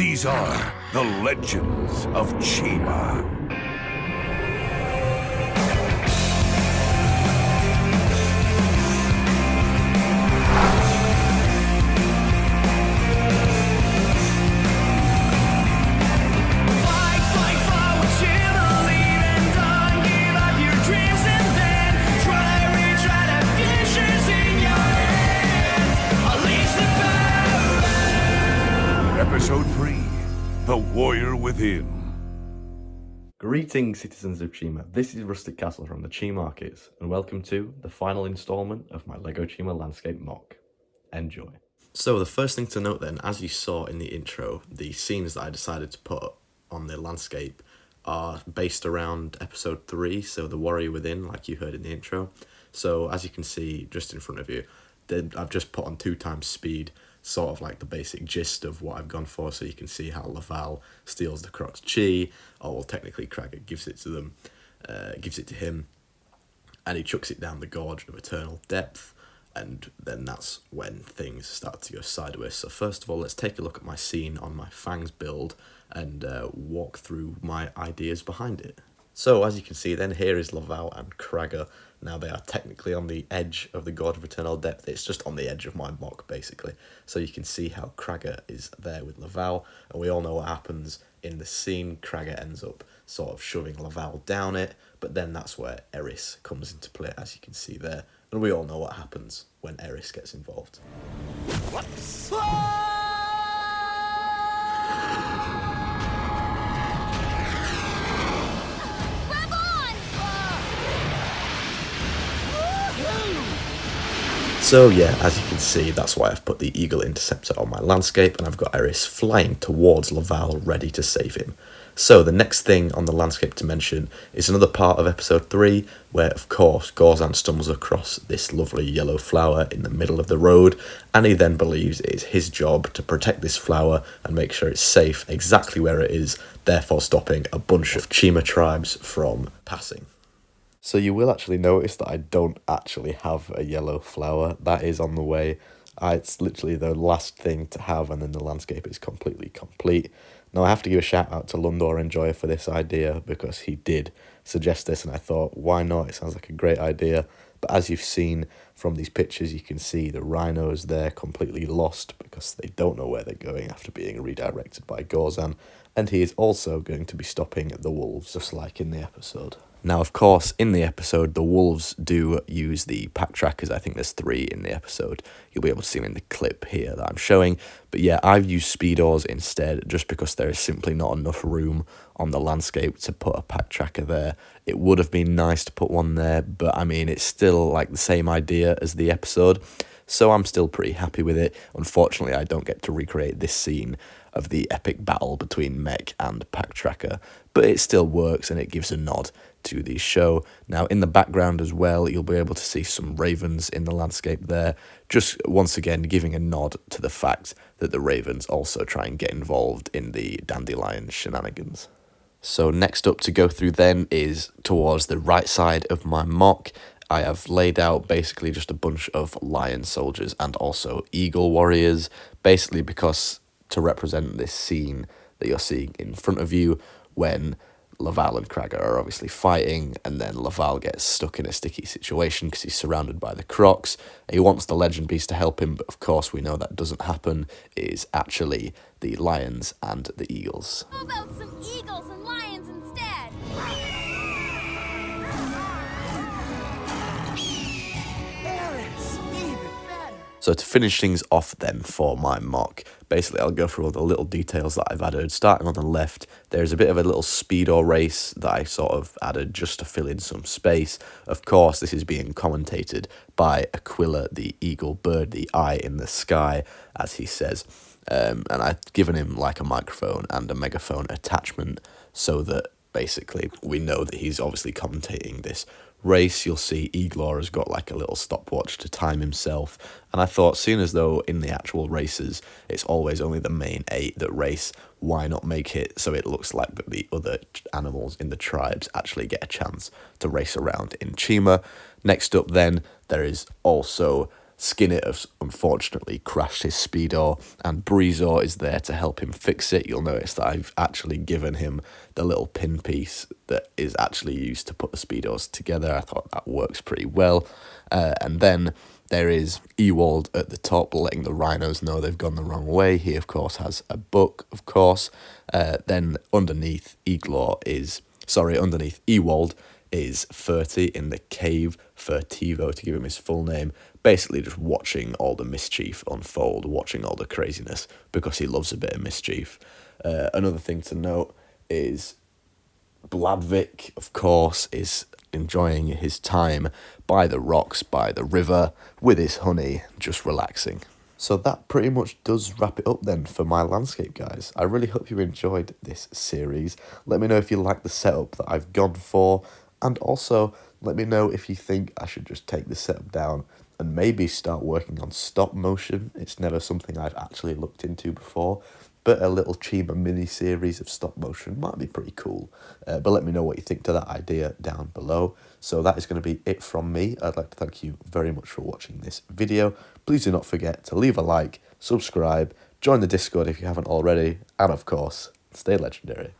These are the legends of Chima. Episode 3, The Warrior Within. Greetings, citizens of Chima. This is RusticCastle from the Chima Markets, and welcome to the final instalment of my LEGO Chima landscape mock. Enjoy. So the first thing to note then, as you saw in the intro, the scenes that I decided to put on the landscape are based around episode 3, so The Warrior Within, like you heard in the intro. So as you can see just in front of you, I've just put on 2 times speed, sort of like the basic gist of what I've gone for, so you can see how Laval steals the Croc's chi, or well, technically Cragger gives it to them, gives it to him, and he chucks it down the Gorge of Eternal Depth, and then that's when things start to go sideways. So first of all, let's take a look at my scene on my Fangs build and walk through my ideas behind it. So as you can see then, here is Laval and Cragger. Now they are technically on the edge of the Gorge of Eternal Depth. It's just on the edge of my mock, basically. So you can see how Cragger is there with Laval, and we all know what happens in the scene. Cragger ends up sort of shoving Laval down it, but then that's where Eris comes into play, as you can see there. And we all know what happens when Eris gets involved. So yeah, as you can see, that's why I've put the Eagle Interceptor on my landscape, and I've got Eris flying towards Laval, ready to save him. So the next thing on the landscape to mention is another part of episode 3, where of course Gozan stumbles across this lovely yellow flower in the middle of the road, and he then believes it is his job to protect this flower and make sure it's safe exactly where it is, therefore stopping a bunch of Chima tribes from passing. So you will actually notice that I don't actually have a yellow flower. That is on the way. It's literally the last thing to have, and then the landscape is completely complete. Now I have to give a shout out to Lundor Enjoyer for this idea, because he did suggest this and I thought, why not? It sounds like a great idea. But as you've seen from these pictures, you can see the rhinos there completely lost because they don't know where they're going after being redirected by Gozan. And he is also going to be stopping the wolves, just like in the episode. Now, of course, in the episode, the wolves do use the pack trackers. I think there's 3 in the episode. You'll be able to see them in the clip here that I'm showing. But yeah, I've used speedos instead, just because there is simply not enough room on the landscape to put a pack tracker there. It would have been nice to put one there, but I mean, it's still like the same idea as the episode. So I'm still pretty happy with it. Unfortunately, I don't get to recreate this scene of the epic battle between Mech and Pack Tracker, but it still works and it gives a nod to the show. Now, in the background as well, you'll be able to see some ravens in the landscape there, just once again giving a nod to the fact that the ravens also try and get involved in the dandelion shenanigans. So next up to go through then is towards the right side of my mock. I have laid out basically just a bunch of lion soldiers and also eagle warriors, basically because to represent this scene that you're seeing in front of you when Laval and Cragger are obviously fighting, and then Laval gets stuck in a sticky situation because he's surrounded by the Crocs. He wants the Legend Beast to help him, but of course we know that doesn't happen. It is actually the lions and the eagles. How about some eagles and lions instead? So to finish things off then for my mock, basically I'll go through all the little details that I've added. Starting on the left, there's a bit of a little speedo race that I sort of added just to fill in some space. Of course, this is being commentated by Aquila, the eagle bird, the eye in the sky, as he says. And I've given him like a microphone and a megaphone attachment so that basically we know that he's obviously commentating this race. You'll see Igor has got like a little stopwatch to time himself, and I thought, seeing as though in the actual races it's always only the main 8 that race, why not make it so it looks like that the other animals in the tribes actually get a chance to race around in Chima. Next up then, there is also Skinner has unfortunately crashed his speedo, and Breezor is there to help him fix it. You'll notice that I've actually given him the little pin piece that is actually used to put the speedos together. I thought that works pretty well. And then there is Ewald at the top, letting the rhinos know they've gone the wrong way. He, of course, has a book, of course. Then underneath underneath Ewald is Ferty in the cave, Furtivo to give him his full name, basically just watching all the mischief unfold, watching all the craziness, because he loves a bit of mischief. Another thing to note is Bladvik, of course, is enjoying his time by the rocks, by the river, with his honey, just relaxing. So that pretty much does wrap it up then for my landscape, guys. I really hope you enjoyed this series. Let me know if you like the setup that I've gone for, and also let me know if you think I should just take the setup down and maybe start working on stop motion. It's never something I've actually looked into before, but a little Chima mini-series of stop motion might be pretty cool. But let me know what you think to that idea down below. So that is going to be it from me. I'd like to thank you very much for watching this video. Please do not forget to leave a like, subscribe, join the Discord if you haven't already, and of course, stay legendary.